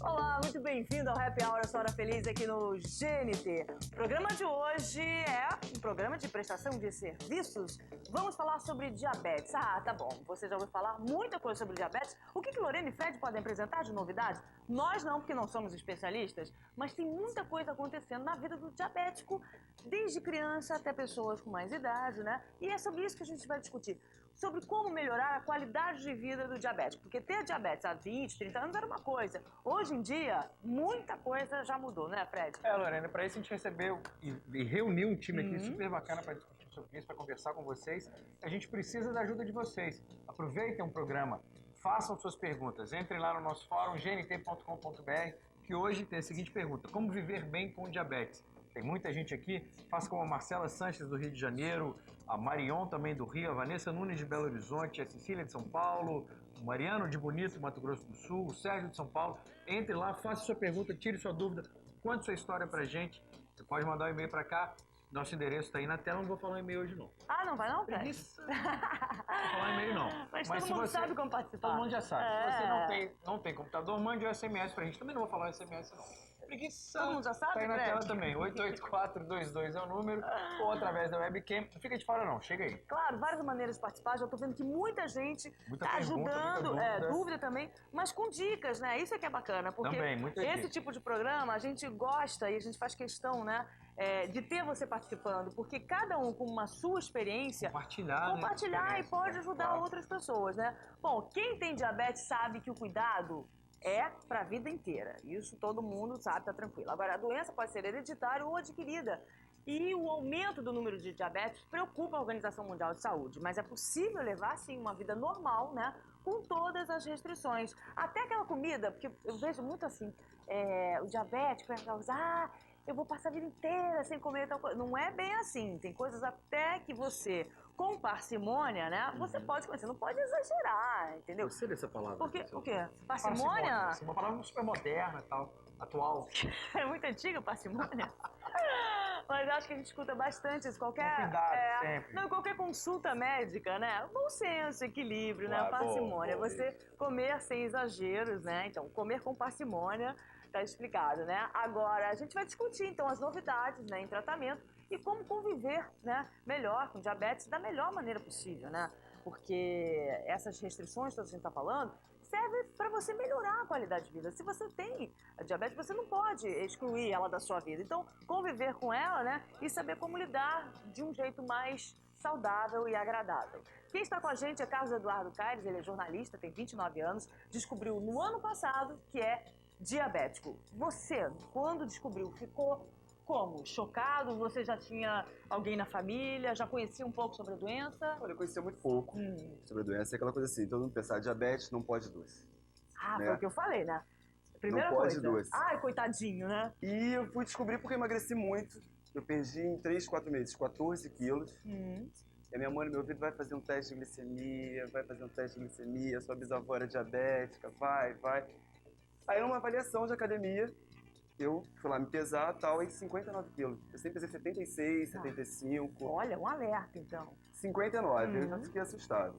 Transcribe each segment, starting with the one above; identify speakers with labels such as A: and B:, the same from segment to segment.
A: Olá, muito bem-vindo ao Happy Hour, essa hora feliz aqui no GNT. O programa de hoje é um programa de prestação de serviços. Vamos falar sobre diabetes. Ah, tá bom, você já ouviu falar muita coisa sobre diabetes. O que Lorena e Fred podem apresentar de novidades? Nós não, porque não somos especialistas, mas tem muita coisa acontecendo na vida do diabético, desde criança até pessoas com mais idade, né? E é sobre isso que a gente vai discutir. Sobre como melhorar a qualidade de vida do diabético. Porque ter diabetes há 20, 30 anos era uma coisa. Hoje em dia, muita coisa já mudou, né, Fred?
B: Lorena, para isso a gente recebeu e reuniu um time aqui super bacana para discutir sobre isso, para conversar com vocês. A gente precisa da ajuda de vocês. Aproveitem o programa, façam suas perguntas. Entrem lá no nosso fórum, gnt.com.br, que hoje tem a seguinte pergunta: como viver bem com diabetes? Tem muita gente aqui, faça como a Marcela Sanches, do Rio de Janeiro, a Marion também do Rio, a Vanessa Nunes de Belo Horizonte, a Cecília de São Paulo, o Mariano de Bonito, Mato Grosso do Sul, o Sérgio de São Paulo. Entre lá, faça sua pergunta, tire sua dúvida, conte sua história pra gente. Você pode mandar um e-mail pra cá, nosso endereço tá aí na tela, não vou falar e-mail hoje não.
A: Ah, não vai não, Fred?
B: Preguiça. Não vou falar e-mail não.
A: Mas todo mundo sabe como participar.
B: Todo mundo já sabe. Se você não tem computador, mande um SMS pra gente. Também não vou falar SMS não. Preguiça.
A: Todo mundo já sabe,
B: tá aí na
A: Fred?
B: tela também. 88422 é o número. Ou através da webcam. Não fica de fora não, chega aí.
A: Claro, várias maneiras de participar. Já tô vendo que muita gente
B: Muita
A: tá
B: pergunta,
A: ajudando.
B: muita dúvida.
A: Dúvida também, mas com dicas, né? Isso é que é bacana, porque
B: Também, muita
A: esse
B: dica.
A: tipo de programa a gente gosta e a gente faz questão, né? De ter você participando, porque cada um com uma sua experiência
B: Compartilhar,
A: e pode ajudar outras pessoas, né? Bom, quem tem diabetes sabe que o cuidado é para a vida inteira. Isso todo mundo sabe, tá tranquilo. Agora, a doença pode ser hereditária ou adquirida. E o aumento do número de diabetes preocupa a Organização Mundial de Saúde, mas é possível levar, sim, uma vida normal, né? Com todas as restrições. Até aquela comida, porque eu vejo muito assim, o diabético, eu vou passar a vida inteira sem comer tal coisa. Não é bem assim. Tem coisas até que você, com parcimônia, né? Você pode comer. Você não pode exagerar, entendeu?
B: Gostei dessa palavra.
A: Porque, o quê? Parcimônia?
B: Uma palavra super moderna e tal, atual.
A: É muito antiga, parcimônia? Mas acho que a gente escuta bastante isso. Qualquer,
B: Cuidado sempre.
A: Não, qualquer consulta médica, né? Bom senso, equilíbrio, né?
B: Claro,
A: Parcimônia.
B: boa,
A: Você comer sem exageros, né? Então, comer com parcimônia, tá explicado, né? Agora, a gente vai discutir, então, as novidades, né, em tratamento e como conviver, né, melhor com diabetes da melhor maneira possível, né? Porque essas restrições que a gente está falando serve para você melhorar a qualidade de vida. Se você tem a diabetes, você não pode excluir ela da sua vida. Então, conviver com ela, né, e saber como lidar de um jeito mais saudável e agradável. Quem está com a gente é Carlos Eduardo Caires, ele é jornalista, tem 29 anos, descobriu no ano passado que é diabético. Você, quando descobriu, ficou como? Chocado? Você já tinha alguém na família? Já conhecia um pouco sobre a doença?
C: Olha, eu conhecia muito pouco sobre a doença. É aquela coisa assim, todo mundo pensar, diabetes não pode doce.
A: Ah,
C: né?
A: foi o que eu falei, né? Primeira
C: Não pode
A: coisa.
C: doce.
A: Ai, coitadinho, né?
C: E eu fui descobrir porque eu emagreci muito. Eu perdi em 3, 4 meses 14 quilos. E a minha mãe no meu ouvido vai fazer um teste de glicemia, sua bisavó era diabética, vai. Aí numa avaliação de academia, eu fui lá me pesar tal, em 59 quilos. Eu sempre pesei 76, 75.
A: Olha, um alerta, então.
C: 59, eu já fiquei assustado.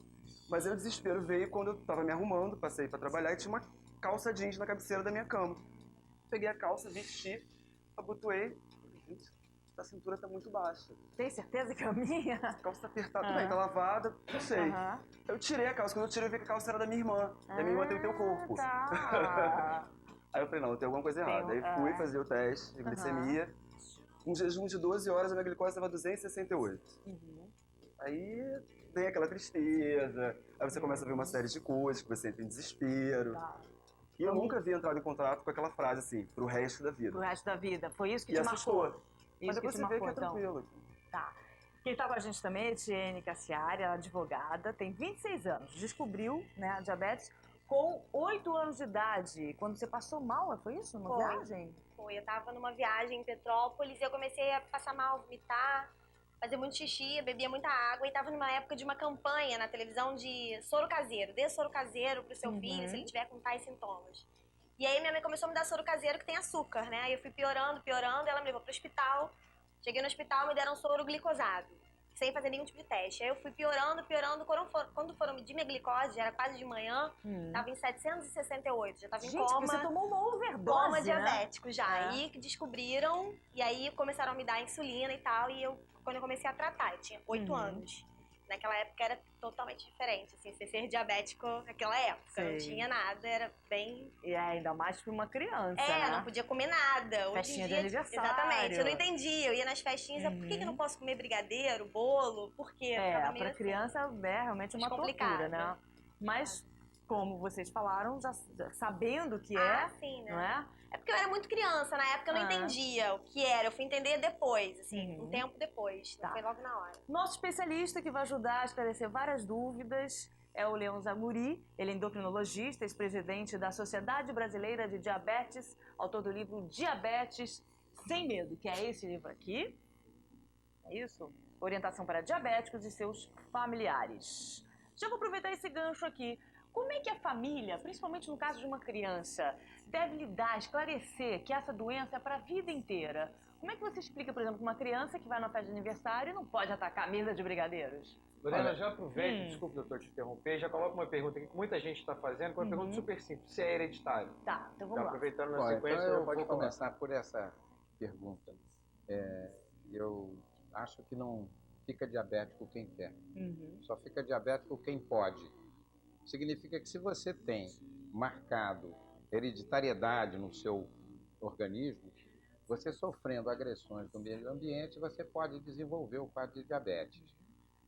C: Mas aí o desespero veio quando eu tava me arrumando, passei pra trabalhar e tinha uma calça jeans na cabeceira da minha cama. Peguei a calça, vesti, abotoei. Gente, a cintura tá muito baixa.
A: Tem certeza que é a minha?
C: A calça tá apertada, tudo bem, tá lavada, não sei. Eu tirei a calça, quando eu tirei eu vi que a calça era da minha irmã. Da minha irmã tem o teu corpo.
A: Tá.
C: Aí eu falei, não, tem alguma coisa errada. Aí fui fazer o teste de glicemia. Um jejum de 12 horas, a minha glicose estava 268. Aí vem aquela tristeza, aí você começa a ver uma série de coisas que você entra em desespero. E eu nunca havia entrado em contato com aquela frase assim, pro resto da vida.
A: Pro resto da vida. Foi isso que
C: E
A: te
C: assustou.
A: marcou?
C: Mas
A: Isso
C: depois
A: te
C: você vê que
A: marcou,
C: é
A: então?
C: tranquilo.
A: Tá. Quem tá com a gente também é Etienne Cassiari, ela é advogada, tem 26 anos. Descobriu, né, a diabetes com 8 anos de idade. Quando você passou mal, foi isso? Numa viagem?
D: Foi, eu tava numa viagem em Petrópolis e eu comecei a passar mal, vomitar, fazer muito xixi, bebia muita água e tava numa época de uma campanha na televisão de soro caseiro. Dê soro caseiro pro seu filho se ele tiver com tais sintomas. E aí minha mãe começou a me dar soro caseiro que tem açúcar, né? Aí eu fui piorando, ela me levou pro hospital. Cheguei no hospital, me deram soro glicosado. sem fazer nenhum tipo de teste. Aí eu fui piorando, quando foram medir minha glicose, era quase de manhã, tava em 768, já tava em coma.
A: Você tomou uma overdose,
D: coma
A: né?
D: diabético já. E descobriram, e aí começaram a me dar insulina e tal, e quando eu comecei a tratar, eu tinha 8 anos. Naquela época era totalmente diferente, assim, você ser diabético naquela época, não tinha nada, era bem...
A: E ainda mais pra uma criança, né?
D: não podia comer nada.
A: Festinha de aniversário.
D: Exatamente, eu não entendia, eu ia nas festinhas, por que eu não posso comer brigadeiro, bolo, por quê?
A: Pra criança é realmente uma tortura, né? Mas, como vocês falaram, já sabendo que
D: sim, né?
A: Não é?
D: É porque eu era muito criança, na época eu não entendia o que era, eu fui entender depois, assim, um tempo depois, não foi logo na hora.
A: Nosso especialista que vai ajudar a esclarecer várias dúvidas é o Leon Zamuri, ele é endocrinologista, ex-presidente da Sociedade Brasileira de Diabetes, autor do livro Diabetes Sem Medo, que é esse livro aqui, é isso? Orientação para diabéticos e seus familiares. Já vou aproveitar esse gancho aqui. Como é que a família, principalmente no caso de uma criança, deve lidar, esclarecer que essa doença é para a vida inteira? Como é que você explica, por exemplo, uma criança que vai numa festa de aniversário e não pode atacar a mesa de brigadeiros?
B: Lorena, já aproveita, desculpa, doutor, te interromper, já coloca uma pergunta aqui que muita gente está fazendo, uma pergunta super simples, se é hereditário.
A: Tá, então vamos
B: já
A: lá.
B: aproveitando na sequência,
E: então eu
B: pode
E: vou
B: falar.
E: começar por essa pergunta. Eu acho que não fica diabético quem quer, só fica diabético quem pode. Significa que se você tem marcado hereditariedade no seu organismo, você sofrendo agressões do meio ambiente, você pode desenvolver o quadro de diabetes.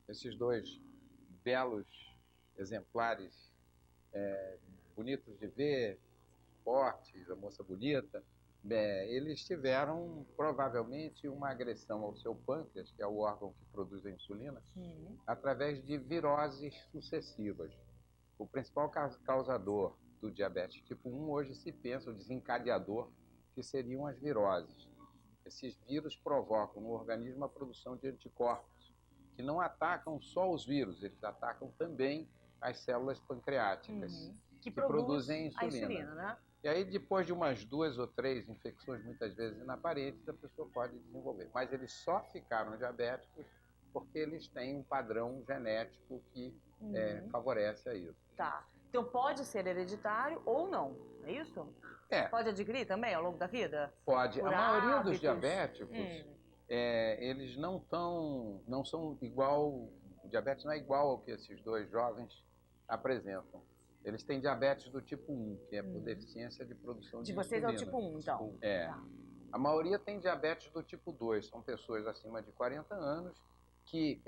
E: Esses dois belos exemplares, bonitos de ver, fortes, a moça bonita, eles tiveram provavelmente uma agressão ao seu pâncreas, que é o órgão que produz a insulina, através de viroses sucessivas. O principal causador do diabetes tipo 1 hoje se pensa, o desencadeador, que seriam as viroses. Esses vírus provocam no organismo a produção de anticorpos, que não atacam só os vírus, eles atacam também as células pancreáticas, que produzem insulina.
A: Né?
E: E aí, depois de umas 2 ou 3 infecções, muitas vezes inaparentes, a pessoa pode desenvolver. Mas eles só ficaram diabéticos porque eles têm um padrão genético que favorece a isso.
A: Tá. Então pode ser hereditário ou não, é isso? Pode adquirir também ao longo da vida?
E: Pode.
A: Por
E: a maioria
A: hábitos?
E: dos diabéticos, eles não são igual, o diabetes não é igual ao que esses dois jovens apresentam. Eles têm diabetes do tipo 1, que é por deficiência de produção de
A: vocês
E: insulina.
A: é o tipo 1, então?
E: Tá. A maioria tem diabetes do tipo 2, são pessoas acima de 40 anos que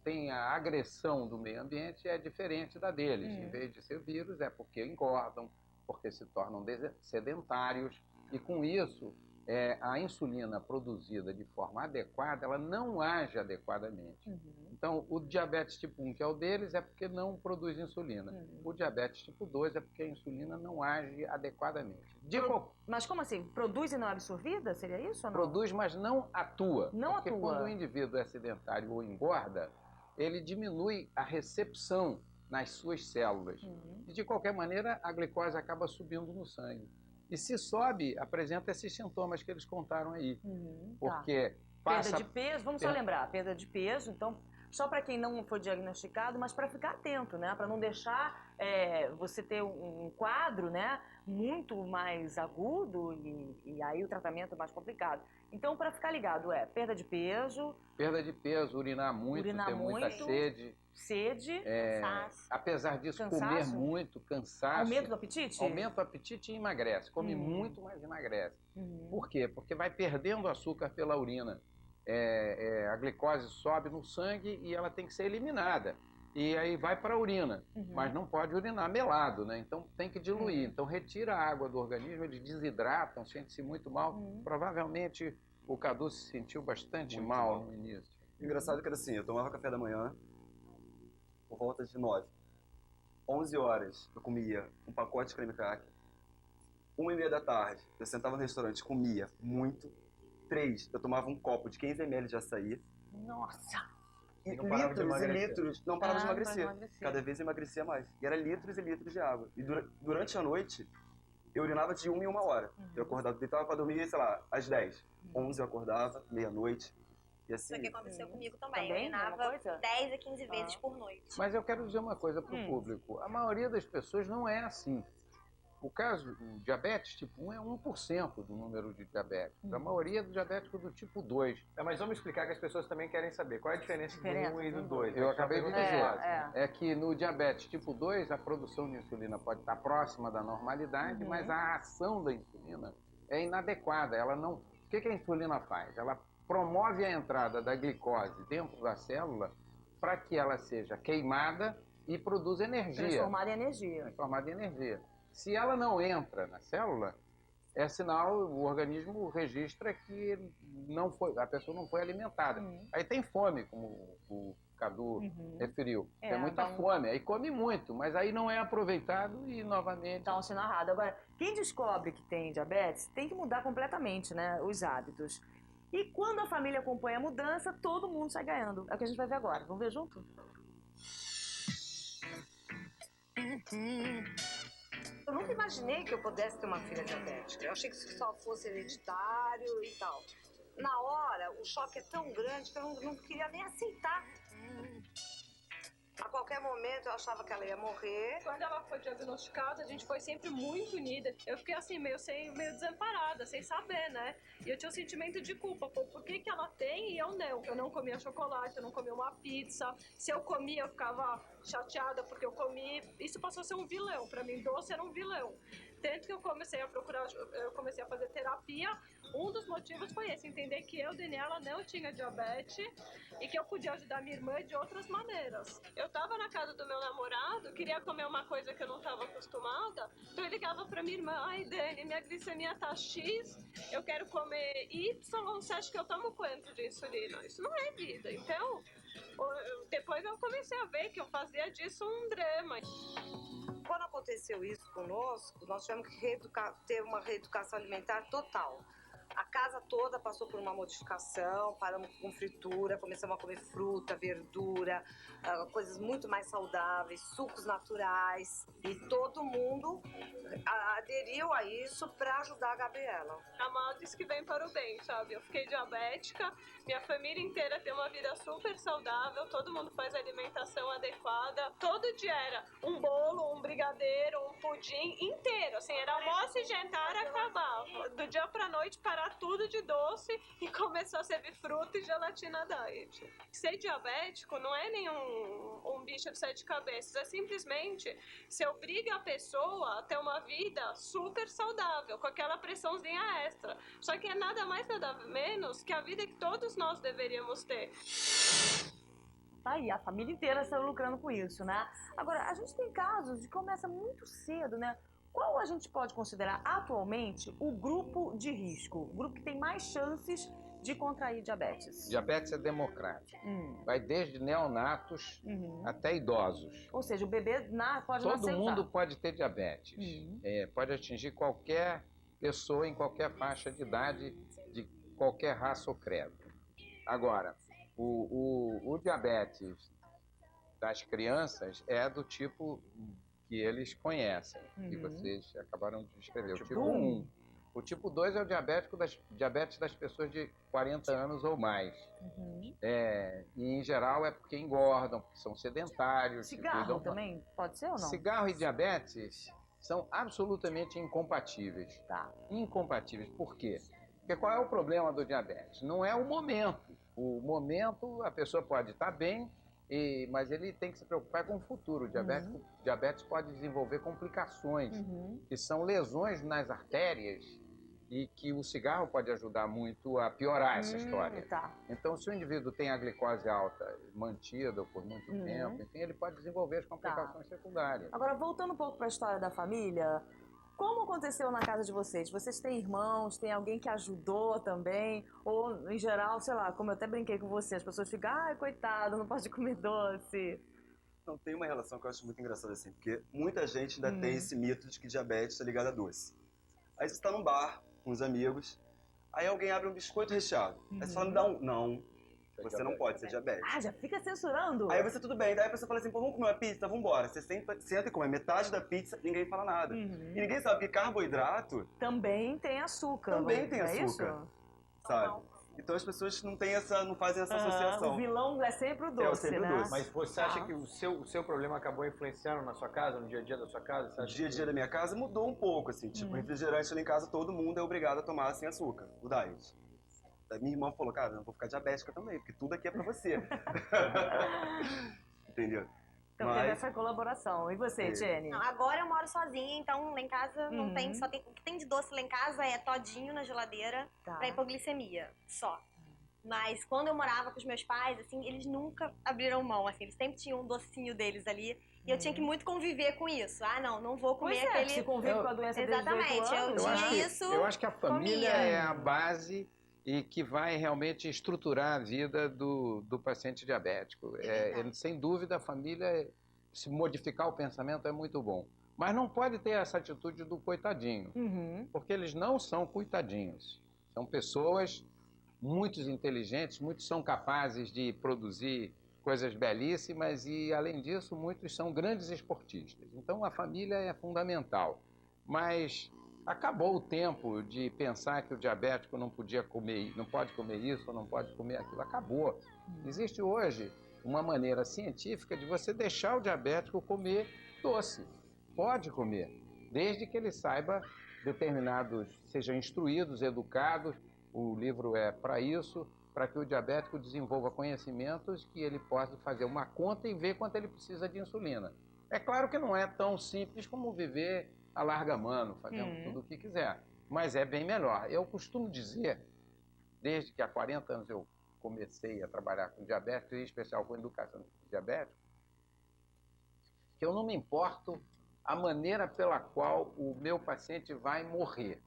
E: têm a agressão do meio ambiente é diferente da deles. Em vez de ser vírus, é porque engordam, porque se tornam sedentários, e com isso a insulina produzida de forma adequada, ela não age adequadamente. Então, o diabetes tipo 1, que é o deles, é porque não produz insulina. O diabetes tipo 2 é porque a insulina não age adequadamente.
A: Mas como assim? Produz e não é absorvida? Seria isso ou não?
E: Produz, mas não atua.
A: Não
E: porque
A: atua.
E: Quando o indivíduo é sedentário ou engorda, ele diminui a recepção nas suas células. E, de qualquer maneira, a glicose acaba subindo no sangue. E se sobe, apresenta esses sintomas que eles contaram aí. Porque
A: perda de peso, vamos só lembrar, perda de peso, então, só para quem não foi diagnosticado, mas para ficar atento, né? Para não deixar você ter um quadro, né, muito mais agudo e aí o tratamento é mais complicado. Então, para ficar ligado, perda de peso.
E: Perda de peso, urinar muito, ter muita sede.
A: Cansaço.
E: Apesar disso, comer muito, cansaço.
A: Aumento do apetite?
E: Aumenta o apetite e emagrece. Come muito, mas emagrece. Por quê? Porque vai perdendo açúcar pela urina. A glicose sobe no sangue e ela tem que ser eliminada. E aí vai para a urina, mas não pode urinar melado, né? Então tem que diluir. Então retira a água do organismo, eles desidratam, sente-se muito mal. Provavelmente o Cadu se sentiu bastante mal no início.
C: Engraçado que era assim, eu tomava café da manhã por volta de 9. 11 horas eu comia um pacote de creme crack. 1h30 da tarde eu sentava no restaurante, comia muito. 3, eu tomava um copo de 15 ml de açaí.
A: Nossa!
C: E litros e litros, não parava de emagrecer. Cada vez eu emagrecia mais. E era litros e litros de água. E durante a noite, eu urinava de 1 em 1 hora. Eu acordava, deitava para dormir, sei lá, às 10. 11 eu acordava, meia-noite. E assim,
D: Isso que aconteceu comigo também.
A: Também?
D: Eu
A: Mesma
D: urinava
A: coisa?
D: 10 a 15 vezes por noite.
E: Mas eu quero dizer uma coisa para o público. A maioria das pessoas não é assim. O diabetes tipo 1 é 1% do número de diabéticos. A maioria é do diabético do tipo 2.
B: Mas vamos explicar que as pessoas também querem saber qual é a diferença do 1 e do 2.
E: Eu acabei de dizer.
A: É.
E: É que no diabetes tipo 2, a produção de insulina pode estar próxima da normalidade, mas a ação da insulina é inadequada. Ela não... O que a insulina faz? Ela promove a entrada da glicose dentro da célula para que ela seja queimada e produza energia.
A: Transformada em energia.
E: Transformada em energia. Se ela não entra na célula, é sinal, o organismo registra que a pessoa não foi alimentada. Aí tem fome, como o Cadu referiu. Tem muita fome, aí come muito, mas aí não é aproveitado e novamente...
A: Dá um sinal errado. Agora, quem descobre que tem diabetes tem que mudar completamente, né, os hábitos. E quando a família acompanha a mudança, todo mundo sai ganhando. É o que a gente vai ver agora. Vamos ver junto?
F: Eu nunca imaginei que eu pudesse ter uma filha diabética. Eu achei que isso só fosse hereditário e tal. Na hora, o choque é tão grande que eu não queria nem aceitar. A qualquer momento eu achava que ela ia morrer.
G: Quando ela foi diagnosticada, a gente foi sempre muito unida. Eu fiquei assim, meio desamparada, sem saber, né? E eu tinha um sentimento de culpa. Pô, por que ela tem e eu não? Eu não comia chocolate, eu não comia uma pizza. Se eu comia, eu ficava chateada porque eu comi. Isso passou a ser um vilão. Pra mim, doce era um vilão. Tanto que eu comecei a fazer terapia. Um dos motivos foi esse, entender que eu, Daniela, não tinha diabetes e que eu podia ajudar minha irmã de outras maneiras. Eu tava na casa do meu namorado, queria comer uma coisa que eu não estava acostumada, então eu ligava pra minha irmã: ai, Dani, minha glicemia tá X, eu quero comer Y, você acha que eu tomo quanto de insulina? Isso não é vida. Então, depois eu comecei a ver que eu fazia disso um drama.
F: Quando aconteceu isso conosco, nós tivemos que ter uma reeducação alimentar total. A casa toda passou por uma modificação, paramos com fritura, começamos a comer fruta, verdura, coisas muito mais saudáveis, sucos naturais. E todo mundo aderiu a isso para ajudar a Gabriela.
G: A mal diz que vem para o bem, sabe? Eu fiquei diabética, minha família inteira tem uma vida super saudável, todo mundo faz alimentação adequada. Todo dia era um bolo, um brigadeiro, um pudim inteiro, assim, era almoço e jantar, acabava. Do dia pra noite, parar tudo de doce e começou a servir fruta e gelatina diet. Ser diabético não é nenhum bicho de 7 cabeças, é simplesmente se obriga a pessoa a ter uma vida super saudável, com aquela pressãozinha extra. Só que é nada mais, nada menos que a vida que todos nós deveríamos ter.
A: Tá aí, a família inteira saiu lucrando com isso, né? Agora, a gente tem casos de que começa muito cedo, né? Qual a gente pode considerar atualmente o grupo de risco? O grupo que tem mais chances de contrair diabetes?
E: Diabetes é democrático. Vai desde neonatos até idosos.
A: Ou seja, o bebê pode
E: Todo
A: nascer
E: mundo
A: já.
E: pode ter diabetes. Pode atingir qualquer pessoa em qualquer faixa de idade, de qualquer raça ou credo. Agora, o diabetes das crianças é do tipo que eles conhecem, que vocês acabaram de descrever. O tipo 1. O tipo 2 é o diabetes das pessoas de 40 anos ou mais. E, em geral, é porque engordam, porque são sedentários.
A: Cigarro também pode ser ou não?
E: Cigarro e diabetes são absolutamente incompatíveis.
A: Tá.
E: Incompatíveis. Por quê? Porque qual é o problema do diabetes? Não é o momento. O momento, a pessoa pode estar bem, mas ele tem que se preocupar com o futuro. O diabetes pode desenvolver complicações, que são lesões nas artérias e que o cigarro pode ajudar muito a piorar essa história.
A: Tá.
E: Então, se o indivíduo tem a glicose alta mantida por muito tempo, enfim, ele pode desenvolver as complicações secundárias.
A: Agora, voltando um pouco para a história da família, como aconteceu na casa de vocês? Vocês têm irmãos? Tem alguém que ajudou também? Ou, em geral, sei lá, como eu até brinquei com você, as pessoas ficam: ai, coitado, não pode comer doce.
C: Não, tem uma relação que eu acho muito engraçada assim, porque muita gente ainda tem esse mito de que diabetes está ligado a doce. Aí você está num bar com os amigos, aí alguém abre um biscoito recheado. Aí você fala: me dá um. Não, você não pode ser diabético.
A: Ah, já fica censurando?
C: Aí você, tudo bem, daí a pessoa fala assim: pô, vamos comer uma pizza? Vambora. Você senta e come metade da pizza, ninguém fala nada. E ninguém sabe que carboidrato
A: também tem açúcar.
C: também tem
A: é
C: açúcar,
A: isso?
C: sabe? Então as pessoas não fazem essa associação.
A: O vilão é sempre o doce,
C: sempre o
A: né?
C: doce.
B: Mas você acha que o seu problema acabou influenciando na sua casa, no dia a dia da sua casa? Você
C: O
B: acha
C: dia a dia da minha casa mudou um pouco, assim. Tipo, refrigerante lá em casa, todo mundo é obrigado a tomar sem açúcar, o diet. Daí minha irmã falou, cara, eu vou ficar diabética também, porque tudo aqui é pra você. Entendeu?
A: Então teve essa colaboração. E você, Jenny?
D: Não, agora eu moro sozinha, então lá em casa não tem, só tem, o que tem de doce lá em casa é todinho na geladeira pra hipoglicemia, só. Mas quando eu morava com os meus pais, assim, eles nunca abriram mão, assim, eles sempre tinham um docinho deles ali. E eu tinha que muito conviver com isso. Ah, não vou comer aquele...
A: Se convive com a doença desde 18
D: Exatamente,
A: anos,
D: eu tinha isso,
E: Eu acho que a família
D: comia.
E: é a base e que vai realmente estruturar a vida do paciente diabético. Sem dúvida, a família, se modificar o pensamento, é muito bom. Mas não pode ter essa atitude do coitadinho, porque eles não são coitadinhos. São pessoas muito inteligentes, muitos são capazes de produzir coisas belíssimas e, além disso, muitos são grandes esportistas. Então, a família é fundamental. Mas acabou o tempo de pensar que o diabético não pode comer isso ou não pode comer aquilo. Acabou. Existe hoje uma maneira científica de você deixar o diabético comer doce. Pode comer, desde que ele saiba sejam instruídos, educados. O livro é para isso, para que o diabético desenvolva conhecimentos que ele possa fazer uma conta e ver quanto ele precisa de insulina. É claro que não é tão simples como viver a larga mano, fazendo tudo o que quiser, mas é bem melhor. Eu costumo dizer, desde que há 40 anos eu comecei a trabalhar com diabetes, em especial com educação diabética, que eu não me importo a maneira pela qual o meu paciente vai morrer.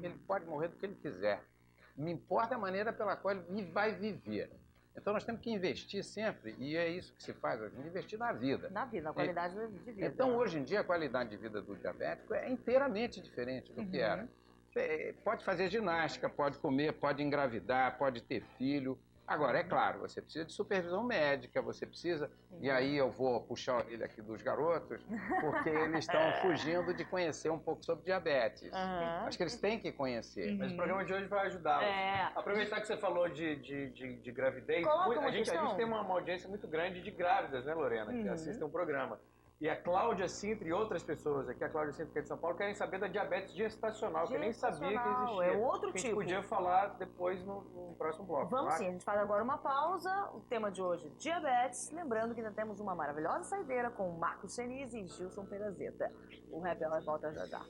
E: Ele pode morrer do que ele quiser. Me importa a maneira pela qual ele vai viver. Então nós temos que investir sempre, e é isso que se faz hoje, investir na vida.
A: Na vida, na qualidade de vida.
E: Então hoje em dia a qualidade de vida do diabético é inteiramente diferente do que era. Pode fazer ginástica, pode comer, pode engravidar, pode ter filho. Agora, é claro, você precisa de supervisão médica, você precisa... E aí eu vou puxar a orelha aqui dos garotos, porque eles estão fugindo de conhecer um pouco sobre diabetes. Acho que eles têm que conhecer.
B: Mas o programa de hoje vai ajudá-los. Aproveitar que você falou de gravidez, a gente tem uma audiência muito grande de grávidas, né, Lorena, que assistem o programa. E a Cláudia Sintra e outras pessoas aqui, a Cláudia Sintra que é de São Paulo, querem saber da diabetes gestacional, que eu nem sabia que existia.
A: É outro
B: tipo. A gente
A: tipo.
B: podia falar depois no próximo bloco.
A: Vamos sim, a gente faz agora uma pausa. O tema de hoje, diabetes. Lembrando que ainda temos uma maravilhosa saideira com Marcos Senise e Gilson Perazeta. O Happy Hour volta já já.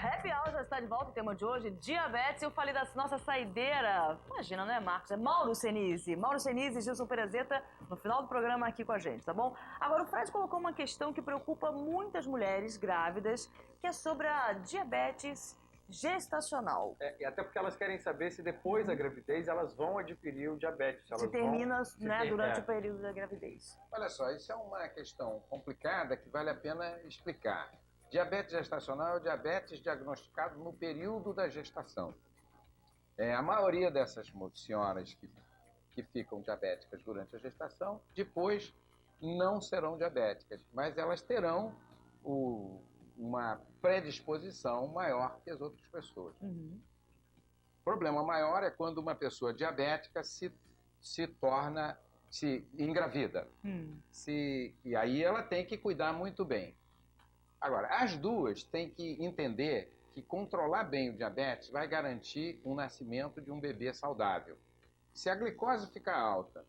A: Happy Hour já está de volta, o tema de hoje, diabetes. Eu falei da nossa saideira, imagina, né, Marcos? É Mauro Senise e Gilson Perazeta no final do programa aqui com a gente, tá bom? Agora, o Fred colocou uma questão que preocupa muitas mulheres grávidas, que é sobre a diabetes gestacional.
B: E até porque elas querem saber se depois da gravidez elas vão adquirir o diabetes.
A: Se termina durante o período da gravidez.
E: Olha só, isso é uma questão complicada que vale a pena explicar. Diabetes gestacional é o diabetes diagnosticado no período da gestação. A maioria dessas senhoras que ficam diabéticas durante a gestação, depois não serão diabéticas, mas elas terão uma predisposição maior que as outras pessoas. O problema maior é quando uma pessoa diabética se engravida. E aí ela tem que cuidar muito bem. Agora, as duas têm que entender que controlar bem o diabetes vai garantir o nascimento de um bebê saudável. Se a glicose ficar alta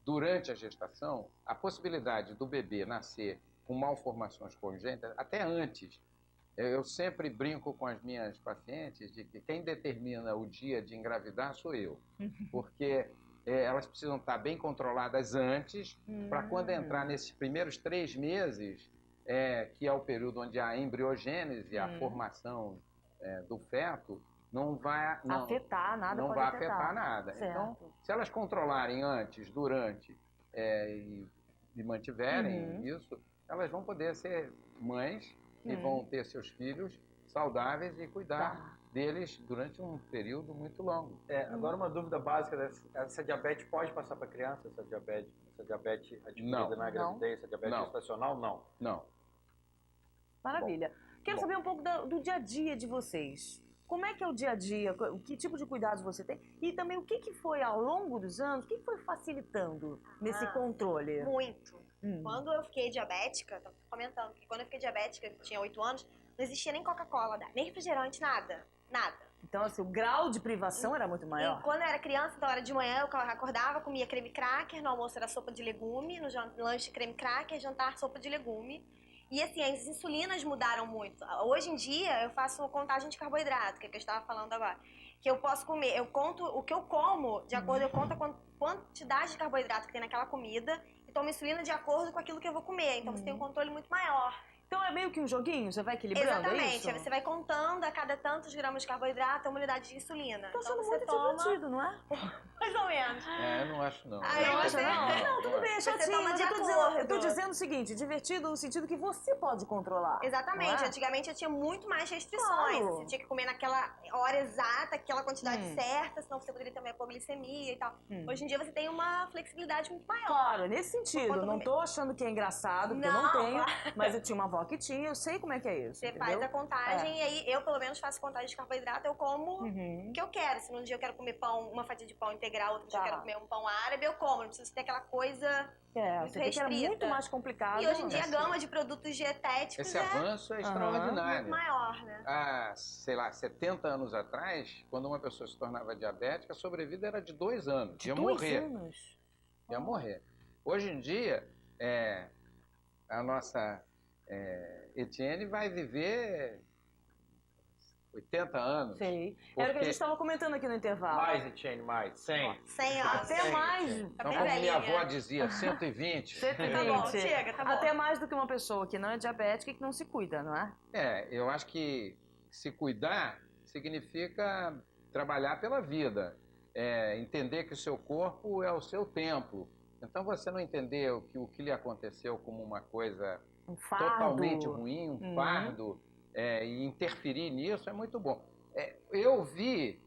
E: durante a gestação, a possibilidade do bebê nascer com malformações congênitas, até antes. Eu sempre brinco com as minhas pacientes de que quem determina o dia de engravidar sou eu. Porque elas precisam estar bem controladas antes, para quando entrar nesses primeiros 3 meses... que é o período onde a embriogênese, a formação do feto, não vai
A: afetar nada.
E: Não vai afetar nada.
A: Certo.
E: Então, se elas controlarem antes, durante e mantiverem isso, elas vão poder ser mães e vão ter seus filhos saudáveis e cuidar deles durante um período muito longo.
B: Agora uma dúvida básica, essa diabetes pode passar para criança? Essa diabetes adquirida na gravidez, essa diabetes gestacional, não?
E: Não.
A: Maravilha. Quero saber um pouco do dia a dia de vocês. Como é que é o dia a dia? Que tipo de cuidados você tem? E também o que foi ao longo dos anos, o que foi facilitando nesse controle?
D: Muito. Quando eu fiquei diabética, tô comentando que quando eu fiquei diabética, eu tinha 8 anos, não existia nem Coca-Cola, nem refrigerante, nada. Nada.
A: Então, assim, o grau de privação era muito maior?
D: E quando eu era criança, então era de manhã, eu acordava, comia creme cracker, no almoço era sopa de legume, no lanche creme cracker, jantar sopa de legume. E assim, as insulinas mudaram muito. Hoje em dia, eu faço contagem de carboidrato, que é o que eu estava falando agora. Que eu posso comer, eu conto o que eu como, de acordo, eu conto a quantidade de carboidrato que tem naquela comida e tomo insulina de acordo com aquilo que eu vou comer. Então você tem um controle muito maior.
A: Então é meio que um joguinho, você vai equilibrando,
D: Exatamente.
A: é isso?
D: Aí você vai contando a cada tantos gramas de carboidrato uma unidade de insulina.
A: Tá
D: Então
A: sendo
D: você
A: muito
D: toma
A: divertido, não é?
D: mais ou menos.
E: Eu não acho não.
D: Ah, eu acho
A: Não, tudo bem, é
D: Você
A: chatinho,
D: toma
A: mas
D: de
A: eu tô
D: acordo.
A: dizendo o seguinte, divertido no sentido que você pode controlar.
D: Exatamente.
A: não é?
D: Antigamente eu tinha muito mais restrições.
A: Claro.
D: Você tinha que comer naquela hora exata, aquela quantidade certa, senão você poderia ter uma hipoglicemia e tal. Hoje em dia você tem uma flexibilidade muito maior.
A: Claro, nesse sentido,
D: conta
A: não
D: do
A: tô achando que é engraçado, porque eu
D: Não,
A: não tenho,
D: claro.
A: mas eu tinha uma avó que tinha, eu sei como é que é isso,
D: Você
A: entendeu?
D: faz a contagem e aí eu, pelo menos, faço contagem de carboidrato, eu como o que eu quero. Se num dia eu quero comer pão, uma fatia de pão integral, outro dia eu quero comer um pão árabe, eu como. Não preciso ter aquela coisa muito
A: você vê que era
D: restrita.
A: muito mais complicado.
D: E hoje em dia a gama de produtos dietéticos
E: Esse avanço é
D: muito
E: extraordinário.
D: maior, né?
E: Há, sei lá, 70 anos atrás, quando uma pessoa se tornava diabética, a sobrevida era de 2 anos. Ia morrer. Ia morrer. Hoje em dia, a nossa Etienne vai viver 80 anos.
A: Sei. Era o que a gente estava comentando aqui no intervalo.
B: Mais, Etienne, mais. 100.
D: 100 anos.
A: Até mais.
E: Então,
D: bem
E: como minha
D: velhinha.
E: avó dizia, 120.
A: 120.
D: Tá bom, chega, tá bom.
A: Até mais do que uma pessoa que não é diabética e que não se cuida, não é?
E: Eu acho que se cuidar significa trabalhar pela vida. Entender que o seu corpo é o seu templo. Então, você não entender o que lhe aconteceu como uma coisa
A: Um fardo.
E: totalmente ruim, um fardo, e interferir nisso é muito bom. Eu vi,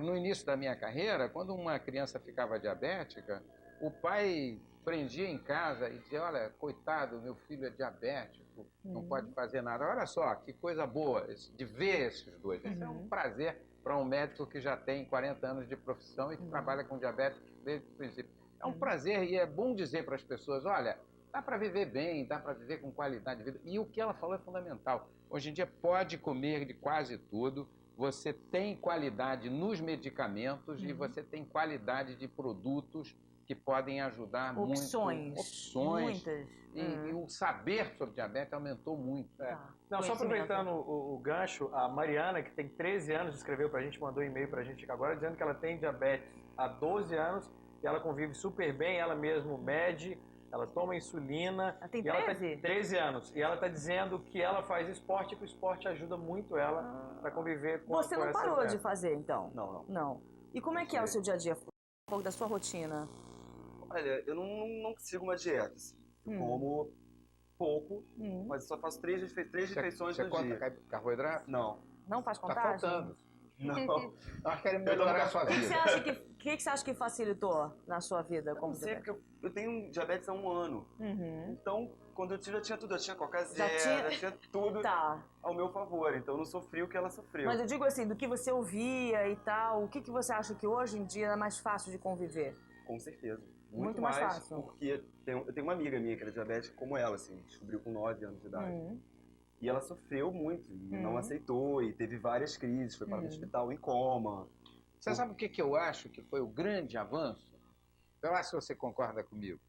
E: no início da minha carreira, quando uma criança ficava diabética, o pai prendia em casa e dizia, olha, coitado, meu filho é diabético, não pode fazer nada. Olha só, que coisa boa de ver esses dois. Isso é um prazer para um médico que já tem 40 anos de profissão e que trabalha com diabéticos desde o princípio. É um prazer e é bom dizer para as pessoas, olha, dá para viver bem, dá para viver com qualidade de vida. E o que ela falou é fundamental. Hoje em dia pode comer de quase tudo, você tem qualidade nos medicamentos e você tem qualidade de produtos que podem ajudar
A: Opções.
E: muito. Opções.
A: Muitas.
E: E o saber sobre diabetes aumentou muito.
B: Não, só aproveitando o gancho, a Mariana, que tem 13 anos, escreveu pra gente, mandou um e-mail pra gente agora, dizendo que ela tem diabetes há 12 anos e ela convive super bem, ela mesma mede, ela toma insulina.
A: Ela tem
B: e ela
A: 13?
B: tem 13 anos. E ela está dizendo que ela faz esporte e que o esporte ajuda muito ela para conviver com
A: Você
B: com
A: não
B: essa
A: parou
B: doença.
A: de fazer, então?
C: Não.
A: Não. E como é que é o seu dia a dia? Um pouco da sua rotina.
C: Olha, eu não sigo uma dieta. Assim. Eu como pouco, mas eu só faço três refeições
E: Você
C: no
E: conta
C: dia.
E: carboidrato?
C: Não.
A: Não faz
E: Tá
A: contagem?
E: faltando.
C: Não.
E: Nós queremos melhorar a sua
A: O que
E: vida.
A: você acha que facilitou na sua vida?
C: Eu não sei, porque eu tenho diabetes há 1 ano. Então, quando eu tive, eu tinha tudo. Eu tinha Coca Zero, eu tinha tudo
A: Tá.
C: ao meu favor. Então, eu não sofri o que ela sofreu.
A: Mas eu digo assim, do que você ouvia e tal, o que você acha que hoje em dia é mais fácil de conviver?
C: Com certeza.
A: Muito mais fácil.
C: Porque eu tenho uma amiga minha que era diabética como ela, assim, descobriu com 9 anos de idade. E ela sofreu muito, e não aceitou, e teve várias crises, foi para o hospital em coma.
E: Você sabe o que eu acho que foi o grande avanço? Eu acho que você concorda comigo.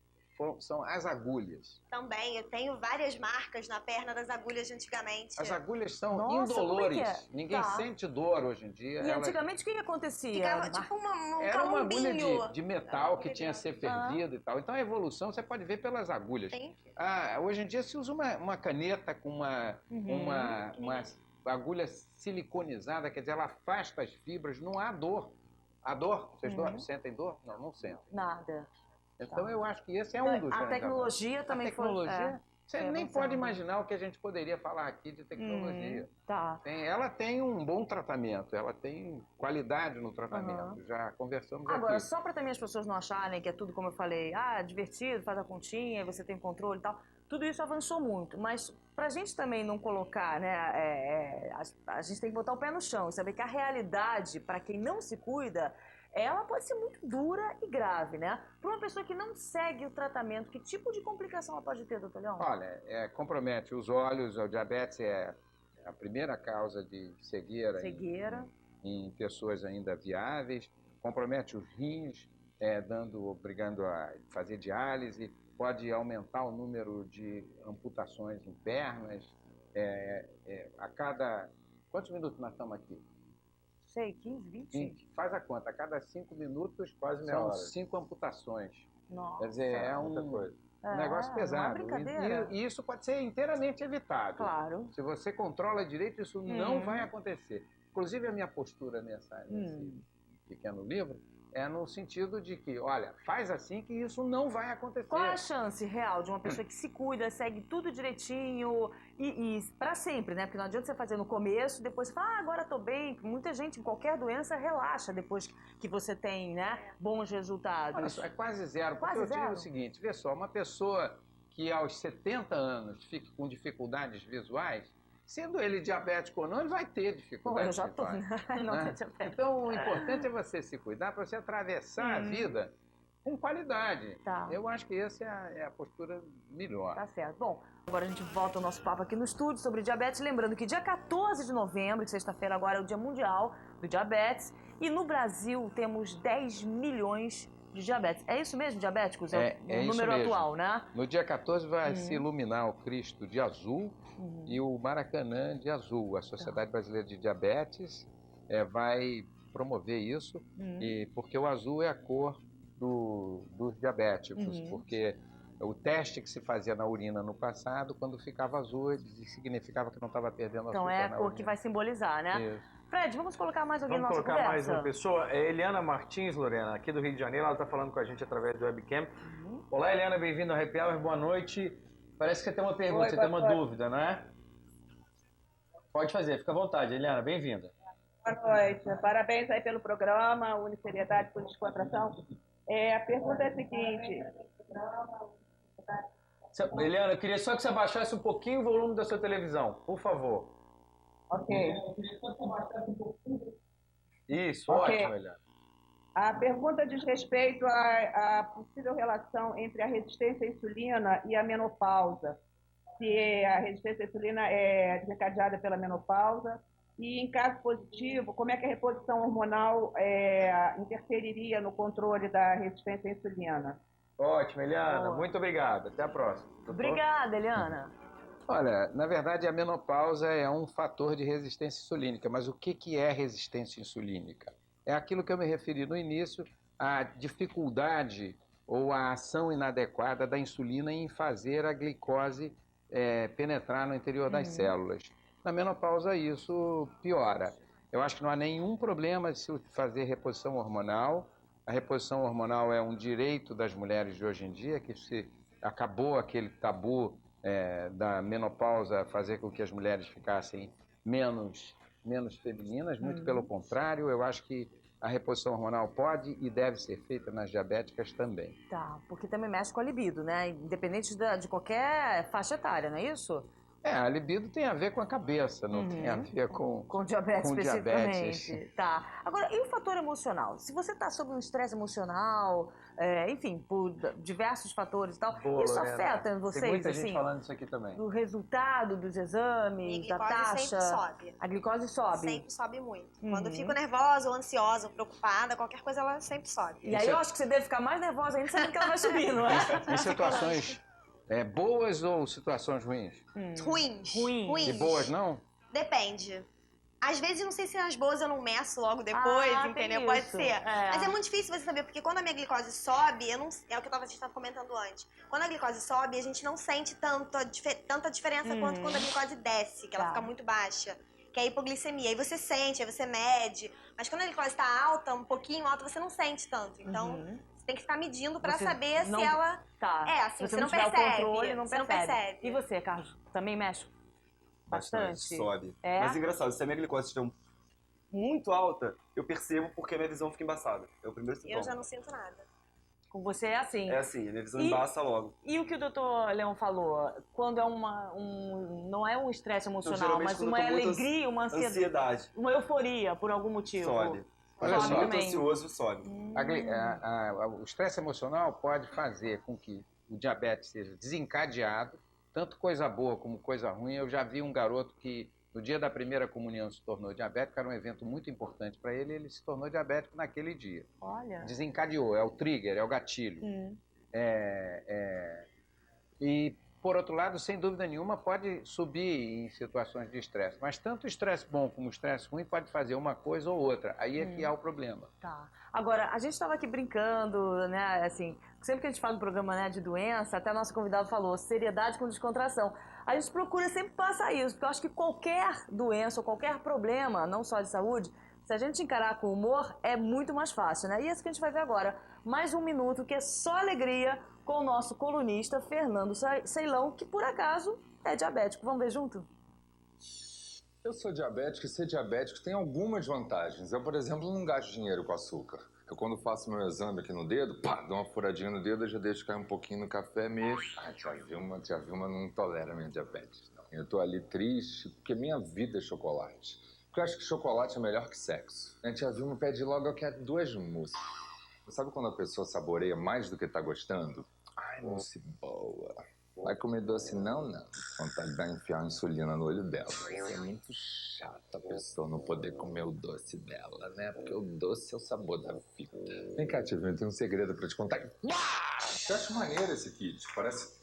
E: São as agulhas.
D: Também, eu tenho várias marcas na perna das agulhas de antigamente.
E: As agulhas são
A: Nossa,
E: indolores.
A: como é que é?
E: Ninguém
A: Tá.
E: sente dor hoje em dia.
A: E antigamente o que acontecia?
D: Ficava tipo um
E: Era uma
D: calombinho.
E: agulha de metal que tinha que ser fervida e tal. Então a evolução você pode ver pelas agulhas.
D: Sim.
E: Hoje em dia se usa uma caneta com uma agulha siliconizada, quer dizer, ela afasta as fibras, não há dor. Há dor? Vocês sentem dor? Não, não sentem.
A: Nada.
E: Então eu acho que esse é um dos
A: A
E: grandes
A: tecnologia
E: avanços.
A: também
E: A tecnologia, você nem
A: avançando.
E: pode imaginar o que a gente poderia falar aqui de tecnologia.
A: Tá.
E: Ela tem um bom tratamento, ela tem qualidade no tratamento. Já conversamos
A: Agora,
E: aqui.
A: só para também as pessoas não acharem que é tudo como eu falei, divertido, faz a continha, você tem controle e tal. tudo isso avançou muito, mas para a gente também não colocar, né, a gente tem que botar o pé no chão e saber que a realidade, para quem não se cuida, ela pode ser muito dura e grave, né? Para uma pessoa que não segue o tratamento, que tipo de complicação ela pode ter, doutor Leão?
E: Olha, compromete os olhos, o diabetes é a primeira causa de cegueira. Em pessoas ainda viáveis, compromete os rins, obrigando a fazer diálise, pode aumentar o número de amputações em pernas. A cada... Quantos minutos nós estamos aqui?
A: Sei, 15, 20?
E: 20. Faz a conta, a cada 5 minutos
B: quase meia
E: são
B: hora.
E: 5 amputações.
A: Nossa.
E: Quer dizer, é
B: muita coisa.
E: Um negócio pesado.
A: Não é brincadeira.
E: E isso pode ser inteiramente evitado.
A: Claro.
E: Se você controla direito, isso não vai acontecer. Inclusive, a minha postura nesse pequeno livro é no sentido de que, olha, faz assim que isso não vai acontecer.
A: Qual é a chance real de uma pessoa que se cuida, segue tudo direitinho e para sempre, né? Porque não adianta você fazer no começo, depois você fala, agora tô bem. Muita gente, em qualquer doença, relaxa depois que você tem, né, bons resultados.
E: Olha só, é quase zero. Porque
A: Quase
E: eu digo
A: zero?
E: o seguinte, vê só, uma pessoa que aos 70 anos fique com dificuldades visuais, sendo ele diabético ou não, ele vai ter dificuldades
A: Eu já tô,
E: visuais.
A: não
E: Né?
A: tô diabético.
E: Então, o importante é você se cuidar para você atravessar a vida com qualidade.
A: Tá.
E: Eu acho que essa é a postura melhor.
A: Tá certo. Bom, agora a gente volta ao nosso papo aqui no estúdio sobre diabetes. Lembrando que dia 14 de novembro, de sexta-feira, agora é o Dia Mundial do Diabetes. E no Brasil temos 10 milhões de diabetes. É isso mesmo, diabéticos? É o
E: isso
A: número
E: mesmo.
A: atual, né?
E: No dia 14 vai se iluminar o Cristo de azul e o Maracanã de azul. A Sociedade Brasileira de Diabetes vai promover isso, porque o azul é a cor dos diabéticos, porque o teste que se fazia na urina no passado, quando ficava azul, significava que não estava perdendo açúcar
A: Então é a
E: na
A: cor
E: urina.
A: que vai simbolizar, né?
E: Isso.
A: Fred, vamos colocar mais alguém
B: Vamos
A: na nossa
B: colocar mais
A: conversa?
B: uma pessoa. É Eliana Martins, Lorena, aqui do Rio de Janeiro. Ela está falando com a gente através do webcam. Olá, Eliana, bem-vinda ao Happy Hour. Boa noite. Parece que você tem uma pergunta, você tem uma dúvida, não é? Pode fazer, fica à vontade. Eliana, bem-vinda.
H: Boa noite. Parabéns aí pelo programa, Uniseriedade por Descontração. A pergunta é a seguinte.
B: Eliana, eu queria só que você abaixasse um pouquinho o volume da sua televisão, por favor.
H: Ok.
B: Isso,
H: Ok.
B: ótimo, Eliana.
H: A pergunta diz respeito à possível relação entre a resistência à insulina e a menopausa. Se a resistência à insulina é desencadeada pela menopausa e, em caso positivo, como é que a reposição hormonal interferiria no controle da resistência à insulina?
B: Ótimo, Eliana.
A: Boa.
B: Muito obrigado. Até a próxima. Doutor?
A: Obrigada, Eliana.
E: Olha, na verdade a menopausa é um fator de resistência insulínica, mas o que é resistência insulínica? É aquilo que eu me referi no início, a dificuldade ou a ação inadequada da insulina em fazer a glicose penetrar no interior das células. Na menopausa isso piora. Eu acho que não há nenhum problema de se fazer reposição hormonal. A reposição hormonal é um direito das mulheres de hoje em dia, que se acabou aquele tabu da menopausa fazer com que as mulheres ficassem menos femininas, muito pelo contrário, eu acho que a reposição hormonal pode e deve ser feita nas diabéticas também.
A: Tá, porque também mexe com a libido, né? Independente de qualquer faixa etária, não é isso?
E: A libido tem a ver com a cabeça, não tem a ver com
A: diabetes
E: com
A: especificamente.
E: diabetes.
A: Tá. Agora, e o fator emocional? Se você está sob um estresse emocional, enfim, por diversos fatores e tal,
B: Boa,
A: isso
B: Lorena.
A: afeta vocês,
B: Tem muita
A: assim,
B: gente falando isso aqui também.
A: o resultado dos exames,
D: Minha
A: da
D: glicose
A: taxa?
D: sempre sobe.
A: A glicose sobe.
D: Sempre sobe muito. Quando eu fico nervosa ou ansiosa ou preocupada, qualquer coisa ela sempre sobe.
A: E aí eu acho que você deve ficar mais nervosa ainda sabendo que ela vai subir, não é?
E: Em situações boas ou situações ruins?
D: Ruins.
E: E boas não?
D: Depende. Às vezes, não sei se nas boas eu não meço logo depois,
A: tem
D: entendeu? Pode
A: isso.
D: ser. Mas é muito difícil você saber, porque quando a minha glicose sobe, é o que a gente estava comentando antes. Quando a glicose sobe, a gente não sente tanta diferença quanto quando a glicose desce, que ela fica muito baixa. Que é a hipoglicemia. Aí você sente, aí você mede. Mas quando a glicose está alta, um pouquinho alta, você não sente tanto. Então, você tem que ficar medindo para
A: Você
D: saber
A: não-
D: se ela...
A: Tá.
D: assim,
A: Se
D: você não
A: tiver
D: percebe.
A: o controle, não
D: Você não
A: percebe.
D: percebe.
A: E você, Carlos, também mexe bastante?
C: Sobe.
A: É?
C: Mas é engraçado, se a minha glicose estiver muito alta, eu percebo porque a minha visão fica embaçada. É o primeiro sintoma.
D: Eu já não sinto nada.
A: Com você é assim.
C: É assim, a minha visão embaça logo.
A: E o que o doutor Leão falou, quando é não é um estresse emocional, mas uma alegria, uma ansiedade, uma euforia por algum motivo.
C: Sobe.
E: Olha só,
C: muito ansioso, sobe.
E: O estresse emocional pode fazer com que o diabetes seja desencadeado, tanto coisa boa como coisa ruim. Eu já vi um garoto que no dia da primeira comunhão se tornou diabético, era um evento muito importante para ele, ele se tornou diabético naquele dia.
A: Olha.
E: Desencadeou, é o trigger, é o gatilho. E, por outro lado, sem dúvida nenhuma, pode subir em situações de estresse. Mas tanto o estresse bom como o estresse ruim pode fazer uma coisa ou outra. Aí é que há o problema.
A: Tá. Agora, a gente estava aqui brincando, né, assim, sempre que a gente fala do programa, né, de doença, até nosso convidado falou, seriedade com descontração. A gente procura sempre passar isso, porque eu acho que qualquer doença ou qualquer problema, não só de saúde, se a gente encarar com humor, é muito mais fácil, né? E é isso que a gente vai ver agora. Mais um minuto, que é só alegria, com o nosso colunista Fernando Ceilão, que por acaso é diabético. Vamos ver junto?
I: Eu sou diabético e ser diabético tem algumas vantagens. Eu, por exemplo, não gasto dinheiro com açúcar. Eu, quando faço meu exame aqui no dedo, pá, dou uma furadinha no dedo, eu já deixo cair um pouquinho no café, mexo. Ah, tia Vilma não tolera minha diabetes, não. Eu tô ali triste porque minha vida é chocolate. Porque eu acho que chocolate é melhor que sexo. A tia Vilma pede logo, eu quero 2 mousses. Sabe quando a pessoa saboreia mais do que tá gostando? Ai, mousse boa. Vai comer doce? Não. Vontade de enfiar insulina no olho dela. É muito chato a pessoa não poder comer o doce dela, né? Porque o doce é o sabor da vida. Vem cá, tia, eu tenho um segredo pra te contar. Eu acho maneiro esse kit. Parece...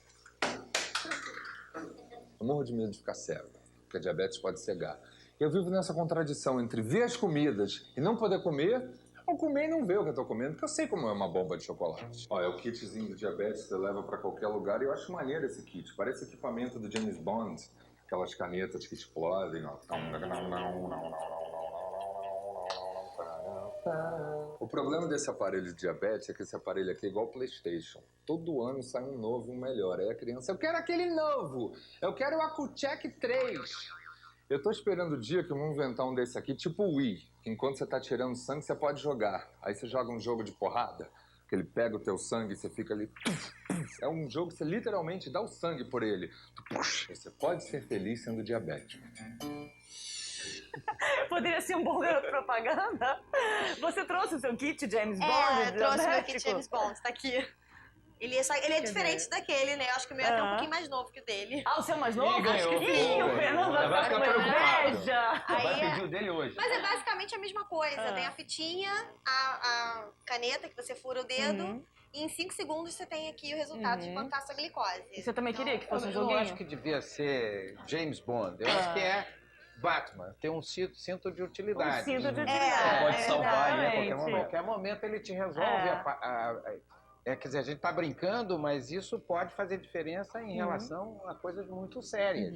I: Eu morro de medo de ficar cego, porque a diabetes pode cegar. Eu vivo nessa contradição entre ver as comidas e não poder comer, ou comer e não ver o que eu tô comendo, porque eu sei como é uma bomba de chocolate. Ó, é o kitzinho do diabetes, você leva pra qualquer lugar, e eu acho maneiro esse kit. Parece equipamento do James Bond, aquelas canetas que explodem, ó. O problema desse aparelho de diabetes é que esse aparelho aqui é igual o PlayStation. Todo ano sai um novo, um melhor. Aí a criança, eu quero aquele novo! Eu quero o Accu-Check 3! Eu tô esperando o dia que vão inventar um desse aqui, tipo o Wii, que enquanto você tá tirando sangue, você pode jogar. Aí você joga um jogo de porrada, que ele pega o teu sangue e você fica ali... É um jogo que você literalmente dá o sangue por ele. Você pode ser feliz sendo diabético.
A: Poderia ser um bom garoto propaganda. Você trouxe o seu kit James Bond?
D: Trouxe o meu kit James Bond, tá aqui. Ele é diferente daquele, né? Eu acho que o meu é até um pouquinho mais novo que o dele.
A: Ah, o seu é mais novo?
B: Ih, ganhou.
A: Acho que sim, o Fernando vai ficar com inveja.
B: Vai pedir o dele hoje.
D: Mas é basicamente a mesma coisa. Tem a fitinha, a caneta que você fura o dedo. E em 5 segundos você tem aqui o resultado de quanto tá a sua glicose.
A: E você também queria que fosse um
E: Eu
A: joguinho?
E: não acho que devia ser James Bond. Eu acho que é Batman. Tem um cinto de utilidade.
A: Um cinto de utilidade.
B: Pode salvar ele a qualquer
E: A
B: momento.
E: qualquer momento ele te resolve. Quer dizer, a gente está brincando, mas isso pode fazer diferença em relação a coisas muito sérias.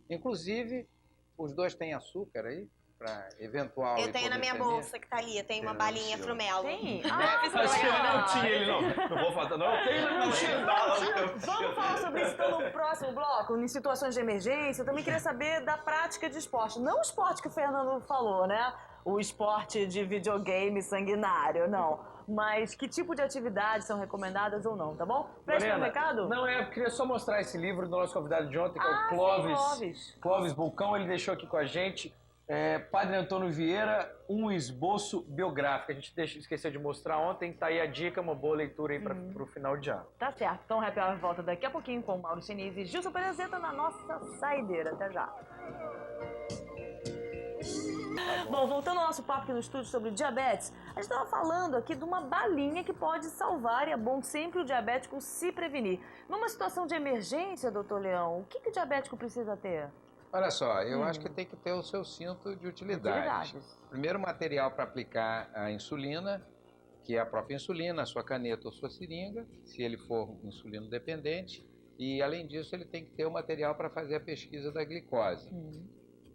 E: Inclusive, os dois têm açúcar aí, para eventual
D: Eu tenho na minha bolsa que tá ali, eu tenho uma balinha frumelo.
A: Tem?
B: Acho que ele não tinha, ele não. Não vou falar, não. Eu tenho, não tinha nada.
A: Vamos falar sobre isso então no próximo bloco, em situações de emergência. Eu também queria saber da prática de esporte. Não o esporte que o Fernando falou, né? O esporte de videogame sanguinário, não. Mas que tipo de atividades são recomendadas ou não, tá bom? Preste no recado?
B: Não, eu queria só mostrar esse livro do nosso convidado de ontem, que é o
A: Clóvis.
B: Clóvis Bulcão, ele deixou aqui com a gente. Padre Antônio Vieira, um esboço biográfico. A gente esqueceu de mostrar ontem, tá aí a dica, uma boa leitura aí pro final de ano.
A: Tá certo. Então o Happy Hour volta daqui a pouquinho com Mauro Sinise e Gilson Perezeta na nossa saideira. Até já. Bom, voltando ao nosso papo aqui no estúdio sobre diabetes, a gente estava falando aqui de uma balinha que pode salvar, e é bom sempre o diabético se prevenir. Numa situação de emergência, doutor Leão, o que o diabético precisa ter?
E: Olha só, eu acho que tem que ter o seu cinto de utilidade. Primeiro material para aplicar a insulina, que é a própria insulina, a sua caneta ou sua seringa, se ele for insulino dependente. E, além disso, ele tem que ter o material para fazer a pesquisa da glicose.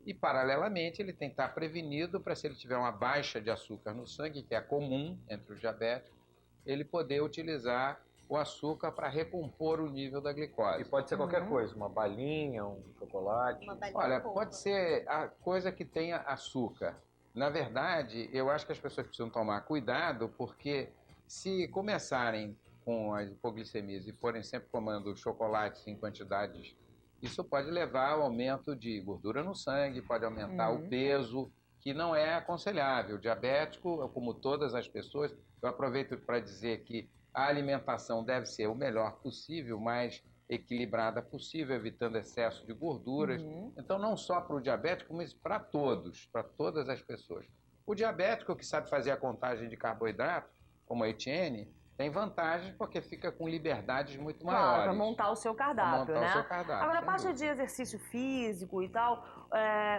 E: E, paralelamente, ele tem que estar prevenido para, se ele tiver uma baixa de açúcar no sangue, que é comum entre os diabéticos, ele poder utilizar o açúcar para recompor o nível da glicose.
B: E pode ser qualquer coisa, uma balinha, um chocolate.
E: Olha, pode ser a coisa que tenha açúcar. Na verdade, eu acho que as pessoas precisam tomar cuidado, porque se começarem com as hipoglicemias e forem sempre tomando chocolates em quantidades, isso pode levar ao aumento de gordura no sangue, pode aumentar o peso, que não é aconselhável. O diabético, como todas as pessoas, eu aproveito para dizer que a alimentação deve ser o melhor possível, mais equilibrada possível, evitando excesso de gorduras. Então, não só para o diabético, mas para todos, para todas as pessoas. O diabético que sabe fazer a contagem de carboidrato, como a Etienne, tem vantagens porque fica com liberdades muito maiores.
A: Claro, para montar o seu cardápio,
E: montar
A: né?
E: o seu cardápio,
A: Agora, a
E: sem
A: parte
E: dúvida.
A: de exercício físico e tal,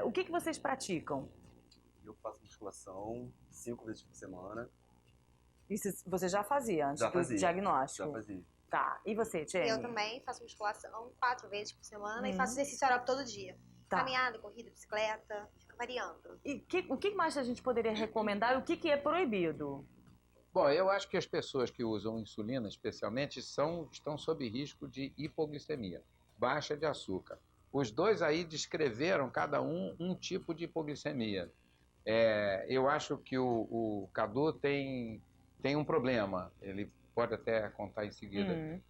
A: o que vocês praticam?
C: Eu faço musculação 5 vezes por semana.
A: Isso você já fazia antes
C: Já
A: do
C: fazia.
A: diagnóstico?
C: Já fazia.
A: Tá. E você, Tiene?
D: Eu também faço musculação 4 vezes por semana e faço exercício aeróbico todo dia.
A: Tá.
D: Caminhada, corrida, bicicleta, fica variando.
A: E o que mais a gente poderia recomendar e o que é proibido?
E: Bom, eu acho que as pessoas que usam insulina, especialmente, estão sob risco de hipoglicemia, baixa de açúcar. Os dois aí descreveram, cada um tipo de hipoglicemia. Eu acho que o Cadu tem um problema, ele pode até contar em seguida.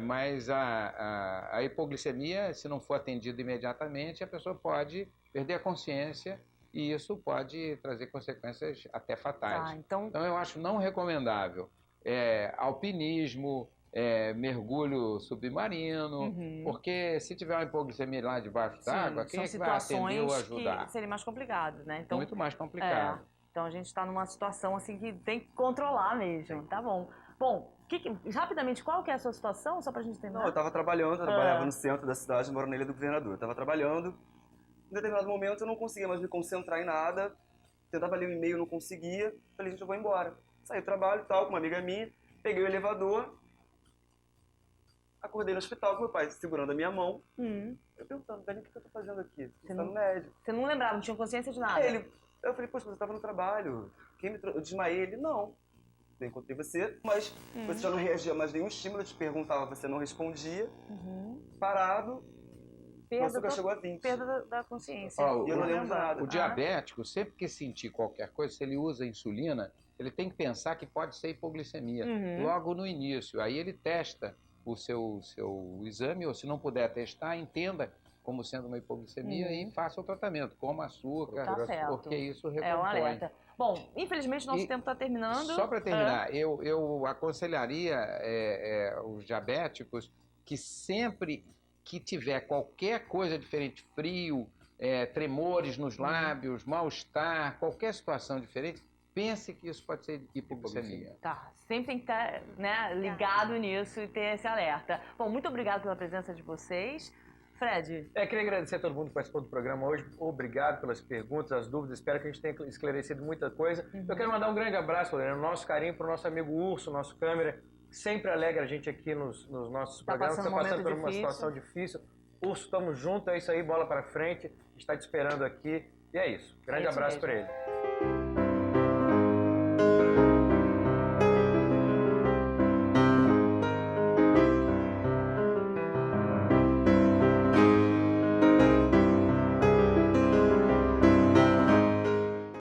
E: Mas a hipoglicemia, se não for atendida imediatamente, a pessoa pode perder a consciência e isso pode trazer consequências até fatais.
A: Tá, então
E: eu acho não recomendável alpinismo, mergulho submarino, porque se tiver uma hipoglicemia lá debaixo d'água, quem é que vai atender ou ajudar?
A: Que seria mais complicado, né? Então,
E: muito mais complicado.
A: Então a gente está numa situação assim que tem que controlar mesmo, tá bom. Bom, rapidamente, qual que é a sua situação, só pra gente terminar?
C: Não, eu tava trabalhando, eu trabalhava no centro da cidade, moro na Ilha do Governador. Eu tava trabalhando, em determinado momento eu não conseguia mais me concentrar em nada, tentava ler um e-mail, não conseguia, falei, gente, eu vou embora. Saí do trabalho e tal, com uma amiga minha, peguei o elevador, acordei no hospital com meu pai segurando a minha mão, eu perguntando, Dani, o que eu tô fazendo aqui? Você tá no médico.
A: Você não lembrava, não tinha consciência de nada?
C: Eu falei, poxa, você tava no trabalho, eu desmaiei. Ele, não. Eu encontrei você, mas você já não reagia mais nenhum estímulo, eu te perguntava, você não respondia, parado, o açúcar chegou a 20.
A: Perda da consciência.
C: E eu não lembro de nada.
E: O diabético, sempre que sentir qualquer coisa, se ele usa insulina, ele tem que pensar que pode ser hipoglicemia, logo no início. Aí ele testa o seu exame, ou se não puder testar, entenda como sendo uma hipoglicemia e faça o tratamento, coma açúcar, porque isso recompõe.
A: É um alerta. Bom, infelizmente nosso tempo está terminando.
E: Só para terminar, eu aconselharia os diabéticos que sempre que tiver qualquer coisa diferente, frio, tremores nos lábios, mal-estar, qualquer situação diferente, pense que isso pode ser hipoglicemia.
A: Tá, sempre tem que estar ligado nisso e ter esse alerta. Bom, muito obrigado pela presença de vocês. Fred?
B: Queria agradecer a todo mundo que participou do programa hoje. Obrigado pelas perguntas, as dúvidas. Espero que a gente tenha esclarecido muita coisa. Eu quero mandar um grande abraço, Lorena, nosso carinho para o nosso amigo Urso, nosso câmera, que sempre alegra a gente aqui nos nossos programas. Está passando por uma situação difícil. Urso, estamos juntos, é isso aí, bola para frente. A gente está te esperando aqui. E é isso. Grande abraço para ele.